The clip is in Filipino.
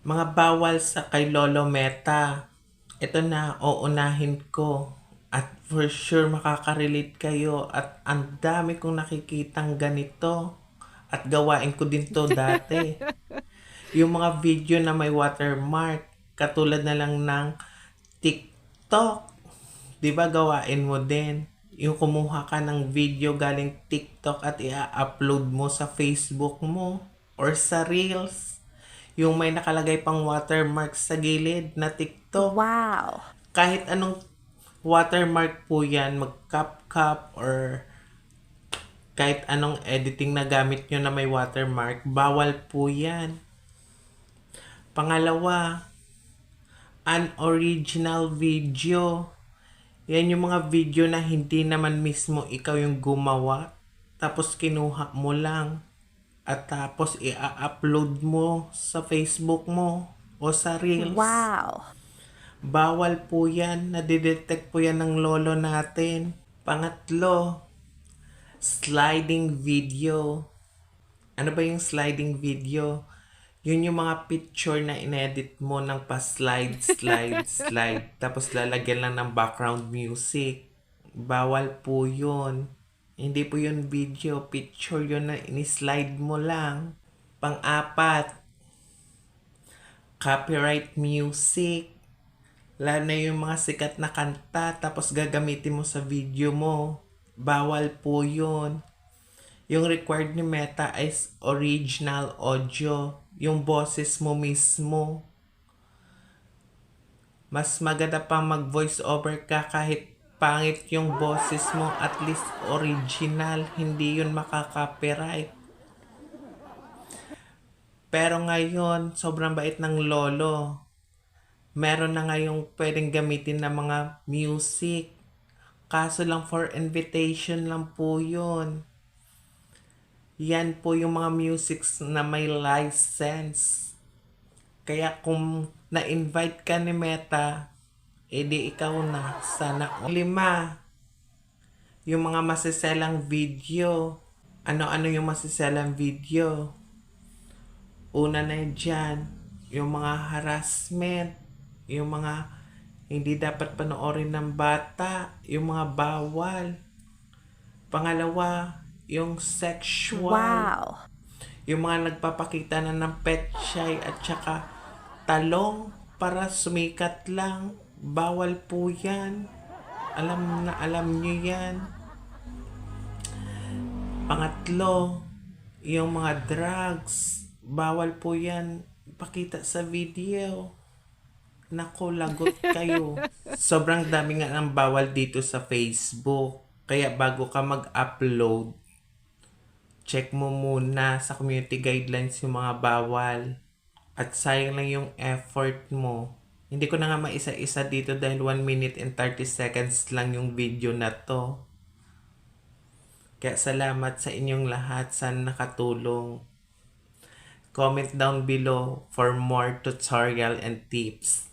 Mga bawal sa kay Lolo Meta. Ito na, uunahin ko. At for sure makaka-relate kayo at ang dami kong nakikitang ganito. At gawain ko din to dati. Yung mga video na may watermark, katulad na lang ng TikTok. 'Di ba gawain mo din? Yung kumuha ka ng video galing TikTok at i-upload mo sa Facebook mo or sa Reels. Yung may nakalagay pang watermark sa gilid na TikTok. Wow. Kahit anong watermark po yan, mag-cap or kahit anong editing na gamit nyo na may watermark, bawal po yan. Pangalawa, unoriginal video. Yan yung mga video na hindi naman mismo ikaw yung gumawa. Tapos kinuha mo lang. At tapos i-upload mo sa Facebook mo o sa Reels. Wow. Bawal po yan. Nadidetect po yan ng lolo natin. Pangatlo, sliding video. Ano ba yung sliding video? Yun yung mga picture na inedit mo ng pa-slide, slide, slide. Tapos lalagyan lang ng background music. Bawal po yun. Hindi po yun video. Picture yun na ini-slide mo lang. Pang-apat, copyright music. Lalo na yung mga sikat na kanta tapos gagamitin mo sa video mo. Bawal po yun. Yung required ni Meta is original audio. Yung boses mo mismo. Mas maganda pa mag voice over ka kahit pangit yung boses mo. At least original. Hindi yun makaka-copyright. Pero ngayon, sobrang bait ng lolo. Meron na ngayong pwedeng gamitin na mga music. Kaso lang for invitation lang po yun. Yan po yung mga musics na may license. Kaya kung na-invite ka ni Meta, edi ikaw na. Sana. 5, yung mga masiselang video. Ano-ano yung masiselang video? Una na dyan, yung mga harassment, yung mga hindi dapat panoorin ng bata, yung mga bawal. Pangalawa, yung sexual, Wow. yung mga nagpapakita na ng petchay at saka talong para sumikat lang. Bawal po yan. Alam na alam nyo yan. Pangatlo, yung mga drugs. Bawal po yan pakita sa video. Nako, lagot kayo. Sobrang dami nga ng bawal dito sa Facebook. Kaya bago ka mag-upload, check mo muna sa community guidelines yung mga bawal. At sayang lang yung effort mo. Hindi ko na nga maisa-isa dito dahil 1 minute and 30 seconds lang yung video na to. Kaya salamat sa inyong lahat. Sana nakatulong. Comment down below for more tutorial and tips.